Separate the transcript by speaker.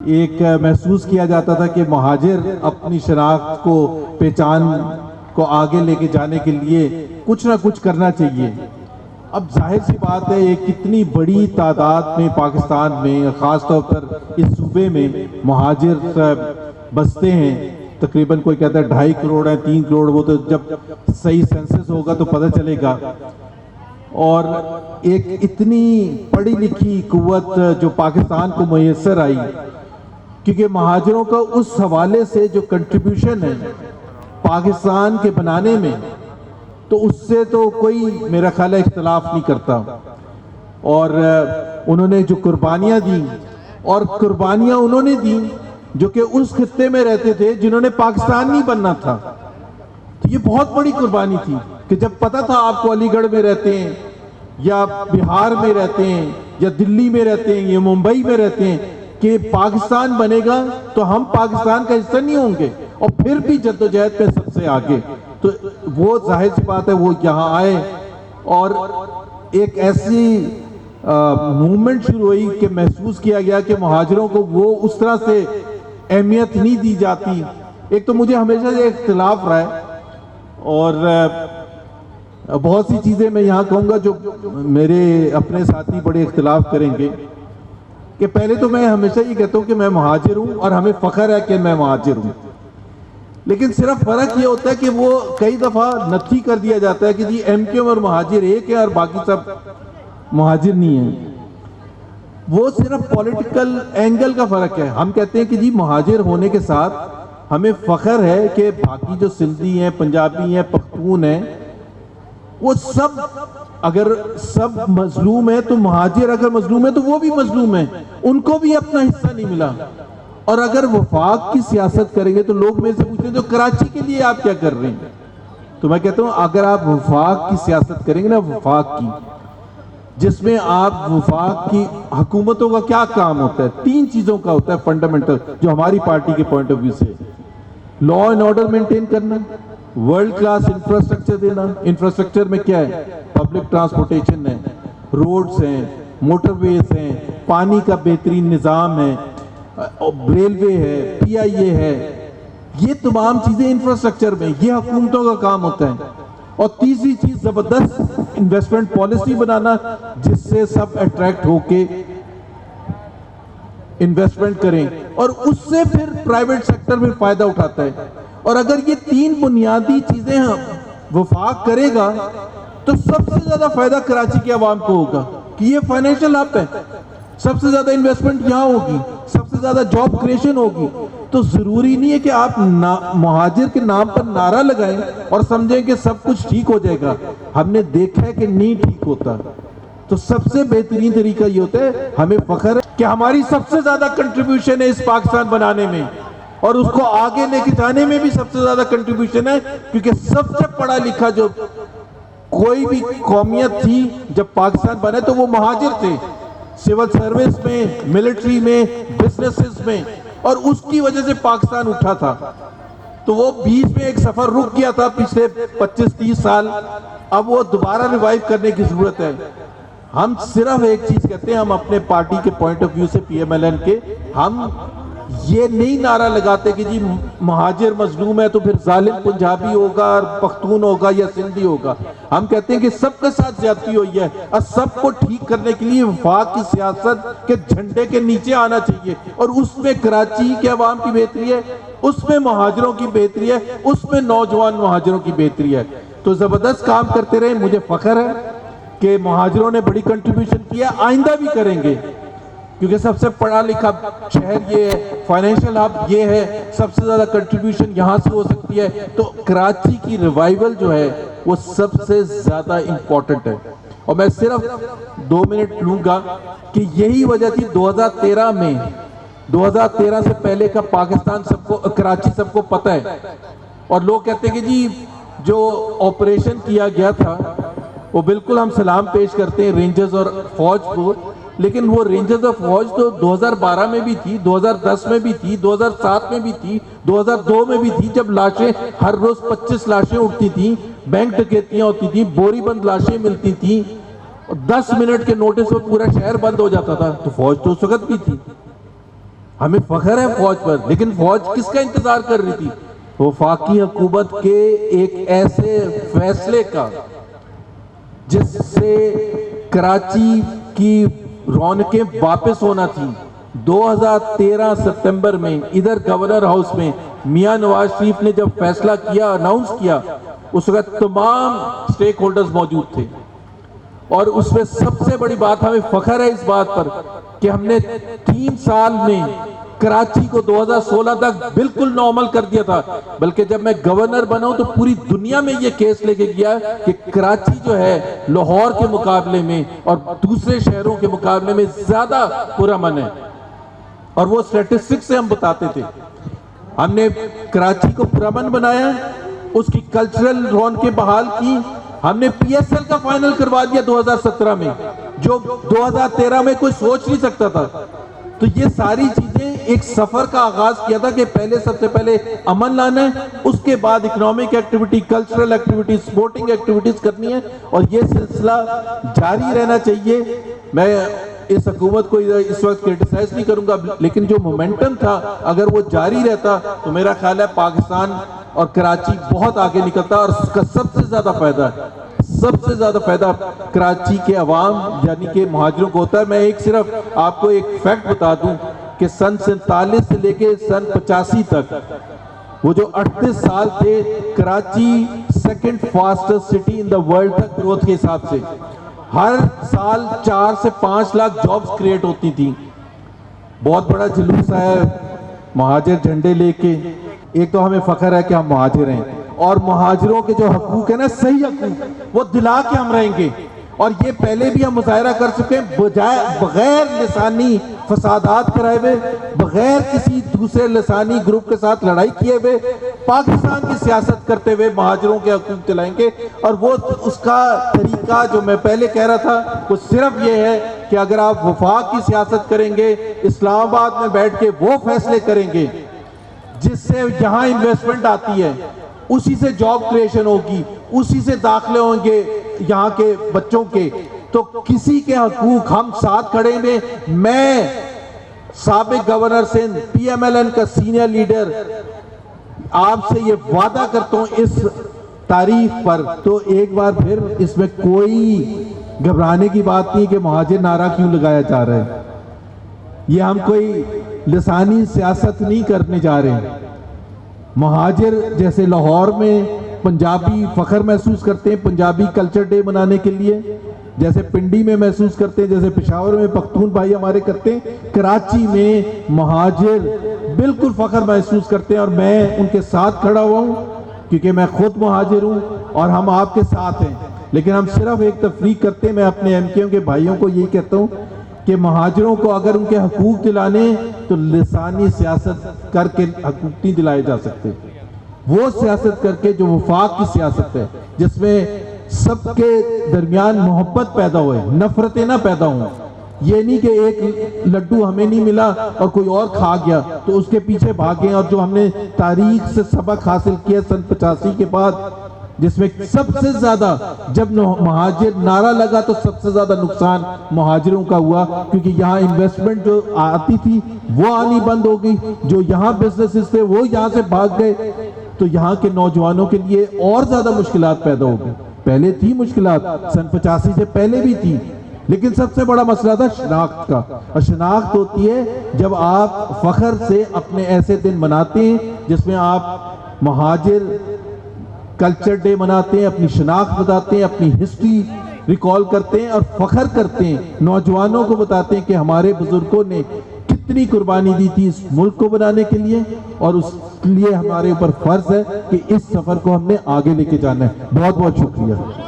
Speaker 1: ایک محسوس کیا جاتا تھا کہ مہاجر اپنی شناخت کو پہچان کو آگے لے کے جانے کے لیے کچھ نہ کچھ کرنا چاہیے۔ اب ظاہر سی بات ہے ایک کتنی بڑی تعداد میں پاکستان میں خاص طور پر اس صوبے میں مہاجر بستے ہیں، تقریباً کوئی کہتا ہے 2.5 کروڑ ہیں 3 کروڑ، وہ تو جب صحیح سینسس ہوگا تو پتہ چلے گا۔ اور ایک اتنی پڑھی لکھی قوت جو پاکستان کو میسر آئی، کیونکہ مہاجروں کا اس حوالے سے جو کنٹریبیوشن ہے پاکستان کے بنانے میں، تو اس سے تو کوئی میرا خیال ہے اختلاف نہیں کرتا۔ اور انہوں نے جو قربانیاں دیں، اور قربانیاں انہوں نے دیں جو کہ اس خطے میں رہتے تھے جنہوں نے پاکستان نہیں بننا تھا، تو یہ بہت بڑی قربانی تھی کہ جب پتہ تھا آپ کو علی گڑھ میں رہتے ہیں یا بہار میں رہتے ہیں یا دلی میں رہتے ہیں یا ممبئی میں رہتے ہیں کہ پاکستان بنے گا تو ہم پاکستان کا حصہ نہیں ہوں گے، اور پھر بھی جدوجہد میں سب سے آگے، تو وہ ظاہر سی بات ہے وہ یہاں آئے اور ایک ایسی موومنٹ شروع ہوئی کہ محسوس کیا گیا کہ مہاجروں کو وہ اس طرح سے اہمیت نہیں دی جاتی۔ ایک تو مجھے ہمیشہ یہ اختلاف رہا ہے، اور بہت سی چیزیں میں یہاں کہوں گا جو میرے اپنے ساتھی بڑے اختلاف کریں گے، کہ پہلے تو میں ہمیشہ یہ کہتا ہوں کہ میں مہاجر ہوں اور ہمیں فخر ہے کہ میں مہاجر ہوں، لیکن صرف فرق یہ ہوتا ہے کہ وہ کئی دفعہ نفی کر دیا جاتا ہے کہ جی ایم کیو اور مہاجر ایک ہے اور باقی سب مہاجر نہیں ہیں۔ وہ صرف پولیٹیکل اینگل کا فرق ہے۔ ہم کہتے ہیں کہ جی مہاجر ہونے کے ساتھ ہمیں فخر ہے کہ باقی جو سندھی ہیں، پنجابی ہیں، پختون ہیں، وہ سب اگر سب مظلوم ہیں تو مہاجر اگر مظلوم ہیں تو وہ بھی مظلوم ہیں، ان کو بھی اپنا حصہ نہیں ملا۔ اور اگر وفاق کی سیاست کریں گے تو لوگ میں سے پوچھتے ہیں تو کراچی کے لیے آپ کیا کر رہے ہیں؟ تو میں کہتا ہوں اگر آپ وفاق کی سیاست کریں گے نا، وفاق کی، جس میں آپ وفاق کی حکومتوں کا کیا کام ہوتا ہے؟ 3 چیزوں کا ہوتا ہے فنڈامنٹل، جو ہماری پارٹی کے پوائنٹ آف ویو سے: لا اینڈ آرڈر مینٹین کرنا، ورلڈ کلاس انفراسٹرکچر دینا۔ انفراسٹرکچر میں کیا ہے؟ پبلک ٹرانسپورٹیشن ہے، روڈز ہیں، موٹر ویز ہیں، پانی کا بہترین نظام ہے، ریلوے ہے، پی آئی اے ہے، یہ تمام چیزیں انفراسٹرکچر میں، یہ حکومتوں کا کام ہوتا ہے۔ اور تیسری چیز زبردست انویسٹمنٹ پالیسی بنانا جس سے سب اٹریکٹ ہو کے انویسٹمنٹ کریں، اور اس سے پھر پرائیویٹ سیکٹر میں فائدہ اٹھاتا ہے۔ اور اگر یہ 3 بنیادی چیزیں وفاق کرے گا تو سب سے زیادہ فائدہ کراچی کے عوام کو ہوگا، کہ یہ فائنینشل ہب ہے، سب سے زیادہ انویسٹمنٹ یہاں ہوگی، سب سے زیادہ جاب کریشن ہوگی۔ تو ضروری نہیں ہے کہ آپ مہاجر کے نام پر نعرہ لگائیں اور سمجھیں کہ سب کچھ ٹھیک ہو جائے گا۔ ہم نے دیکھا ہے کہ نہیں ٹھیک ہوتا۔ تو سب سے بہترین طریقہ یہ ہوتا ہے، ہمیں فخر ہے کہ ہماری سب سے زیادہ کنٹریبیوشن ہے اس پاکستان بنانے میں، اور اس کو آگے لے کے جانے میں بھی سب سے زیادہ کنٹریبیوشن ہے، کیونکہ سب سے پڑھا لکھا جو کوئی بھی قومیت تھی جب پاکستان بنے تو وہ مہاجر تھے، سول سروس میں، ملٹری میں، بزنسز میں، اور اس کی وجہ سے پاکستان اٹھا تھا۔ تو وہ بیچ میں ایک سفر رک گیا تھا پچھلے 25-30 سال، اب وہ دوبارہ ریوائیو کرنے کی ضرورت ہے۔ ہم صرف ایک چیز کہتے ہیں، ہم اپنے پارٹی کے پوائنٹ آف ویو سے، پی ایم ایل این کے، ہم یہ نہیں نعرہ لگاتے کہ جی مہاجر مظلوم ہے تو پھر ظالم پنجابی ہوگا اور پختون ہوگا یا سندھی ہوگا۔ ہم کہتے ہیں کہ سب کے ساتھ زیادتی ہوئی ہے، اور سب کو ٹھیک کرنے کے لیے وفاق کی سیاست کے جھنڈے کے نیچے آنا چاہیے، اور اس میں کراچی کے عوام کی بہتری ہے، اس میں مہاجروں کی بہتری ہے، اس میں نوجوان مہاجروں کی بہتری ہے۔ تو زبردست کام کرتے رہے، مجھے فخر ہے کہ مہاجروں نے بڑی کنٹریبیوشن کیا، آئندہ بھی کریں گے، کیونکہ سب سے پڑھا لکھا شہر یہ ہے، فائنینشل ہب یہ ہے، سب سے زیادہ کنٹریبیوشن یہاں سے ہو سکتی ہے۔ تو کراچی کی ریوائیول جو ہے وہ سب سے زیادہ امپورٹنٹ ہے۔ اور میں صرف 2 منٹ لوں گا کہ یہی وجہ تھی 2013 میں، 2013 سے پہلے کا پاکستان سب کو، کراچی سب کو پتہ ہے، اور لوگ کہتے ہیں کہ جی جو آپریشن کیا گیا تھا وہ بالکل ہم سلام پیش کرتے ہیں رینجرز اور فوج کو، لیکن وہ رینجرز اور فوج تو 2012 میں بھی تھی، 2010 میں بھی تھی، 2007 میں بھی تھی، 2002 میں بھی تھی، جب لاشیں ہر روز 25 لاشیں اٹھتی تھیں، بینک ڈکیتیاں ہوتی تھیں، بوری بند لاشیں ملتی تھیں، 10 منٹ کے نوٹس پر پورا شہر بند ہو جاتا تھا، تو فوج تو اس وقت بھی تھی۔ ہمیں فخر ہے فوج پر، لیکن فوج کس کا انتظار کر رہی تھی؟ وفاقی حکومت کے ایک ایسے فیصلے کا جس سے کراچی کی رونقیں واپس ہونا تھی۔ 2013 ستمبر میں ادھر گورنر ہاؤس میں میاں نواز شریف نے جب فیصلہ کیا، اناؤنس کیا، اس وقت تمام سٹیک ہولڈرز موجود تھے، اور اس میں سب سے بڑی بات، ہمیں فخر ہے اس بات پر کہ ہم نے 3 سال میں کراچی کو 2016 تک بالکل نارمل کر دیا تھا، بلکہ جب میں گورنر بنا ہوں تو پوری دنیا میں یہ کیس لے کے گیا کہ کراچی جو ہے لاہور کے مقابلے میں اور دوسرے شہروں کے مقابلے میں زیادہ پرامن ہے، اور وہ سٹیٹسٹکس سے ہم بتاتے تھے۔ ہم نے کراچی کو پرامن بنایا، اس کی کلچرل رونقیں بحال کی، ہم نے پی ایس ایل کا فائنل کروا دیا 2017 میں، جو 2013 میں کوئی سوچ نہیں سکتا تھا۔ تو یہ ساری چیزیں ایک سفر کا آغاز کیا تھا کہ پہلے سب سے پہلے امن لانا ہے، اس کے بعد economic activity, cultural activity, supporting activities کرنی ہے، اور یہ سلسلہ جاری رہنا چاہیے۔ میں اس حکومت کو اس وقت کرٹیسائز نہیں کروں گا، لیکن جو مومنٹم تھا اگر وہ جاری رہتا تو میرا خیال ہے پاکستان اور کراچی بہت آگے نکلتا، اور اس کا سب سے زیادہ فائدہ کراچی کے عوام یعنی کہ مہاجروں کو ہوتا ہے۔ میں صرف آپ کو ایک فیکٹ بتا دوں کہ سن 47 سے لے کے سن 85 تک، وہ جو 38 سال تھے، Karachi second fastest city in the world تک گروتھ کے حساب سے، ہر سال 4 سے 5 لاکھ جابز کریٹ ہوتی تھیں۔ بہت بڑا جلوس آیا مہاجر جھنڈے لے کے۔ ایک تو ہمیں فخر ہے کہ ہم مہاجر ہیں، اور مہاجروں کے جو حقوق ہیں نا، صحیح حقوق، وہ دلا کے ہم رہیں گے، اور یہ پہلے بھی ہم مظاہرہ کر چکے ہیں، بغیر لسانی فسادات کرائے ہوئے، بغیر کسی دوسرے لسانی گروپ کے ساتھ لڑائی کیے ہوئے، پاکستان کی سیاست کرتے ہوئے مہاجروں کے حقوق دلائیں گے۔ اور وہ اس کا طریقہ جو میں پہلے کہہ رہا تھا، وہ صرف یہ ہے کہ اگر آپ وفاق کی سیاست کریں گے، اسلام آباد میں بیٹھ کے وہ فیصلے کریں گے جس سے یہاں انویسٹمنٹ آتی ہے، اسی سے جاب کریشن ہوگی، اسی سے داخلے ہوں گے یہاں کے بچوں کے، تو کسی کے حقوق ہم ساتھ کھڑے ہیں۔ میں سابق governor Sindh, P M L N کا سینئر لیڈر، آپ سے یہ وعدہ کرتا ہوں اس تاریخ پر، تو ایک بار پھر اس میں کوئی گھبرانے کی بات نہیں کہ مہاجر نعرہ کیوں لگایا جا رہا ہے۔ یہ ہم کوئی لسانی سیاست نہیں کرنے جا رہے ہیں۔ مہاجر جیسے لاہور میں پنجابی فخر محسوس کرتے ہیں پنجابی کلچر ڈے منانے کے لیے، جیسے پنڈی میں محسوس کرتے ہیں، جیسے پشاور میں پختون بھائی ہمارے کرتے ہیں، کراچی میں مہاجر بالکل فخر محسوس کرتے ہیں، اور میں ان کے ساتھ کھڑا ہوا ہوں کیونکہ میں خود مہاجر ہوں، اور ہم آپ کے ساتھ ہیں۔ لیکن ہم صرف ایک تفریق کرتے ہیں۔ میں اپنے ایم کیوں کے بھائیوں کو یہی کہتا ہوں کہ مہاجروں کو اگر ان کے حقوق دلانے تو لسانی سیاست کر کے حقوق نہیں دلائے جا سکتے، وہ سیاست کر کے جو وفاق کی سیاست ہے، جس میں سب کے درمیان محبت پیدا ہوئے، نفرتیں نہ پیدا ہوں۔ یہ نہیں کہ ایک لڈو ہمیں نہیں ملا اور کوئی اور کھا گیا تو اس کے پیچھے بھاگیں، اور جو ہم نے تاریخ سے سبق حاصل کیا سن 85 کے بعد، جس میں سب سے زیادہ جب مہاجر نعرہ لگا تو سب سے زیادہ نقصان مہاجروں کا ہوا، کیونکہ یہاں انویسٹمنٹ جو آتی تھی وہ آنی بند ہو گئی، جو یہاں بزنسز تھے وہ یہاں سے بھاگ گئے، تو یہاں کے نوجوانوں کے لیے اور زیادہ مشکلات پیدا ہو گئی۔ پہلے تھی مشکلات، سن 85 سے پہلے بھی تھی، لیکن سب سے بڑا مسئلہ تھا شناخت کا، اور شناخت ہوتی ہے جب آپ فخر سے اپنے ایسے دن مناتے ہیں جس میں آپ مہاجر کلچر ڈے مناتے ہیں، اپنی شناخت بتاتے ہیں، اپنی ہسٹری ریکال کرتے ہیں اور فخر کرتے ہیں، نوجوانوں کو بتاتے ہیں کہ ہمارے بزرگوں نے کتنی قربانی دی تھی اس ملک کو بنانے کے لیے، اور اس لیے ہمارے اوپر فرض ہے کہ اس سفر کو ہم نے آگے لے کے جانا ہے۔ بہت بہت شکریہ۔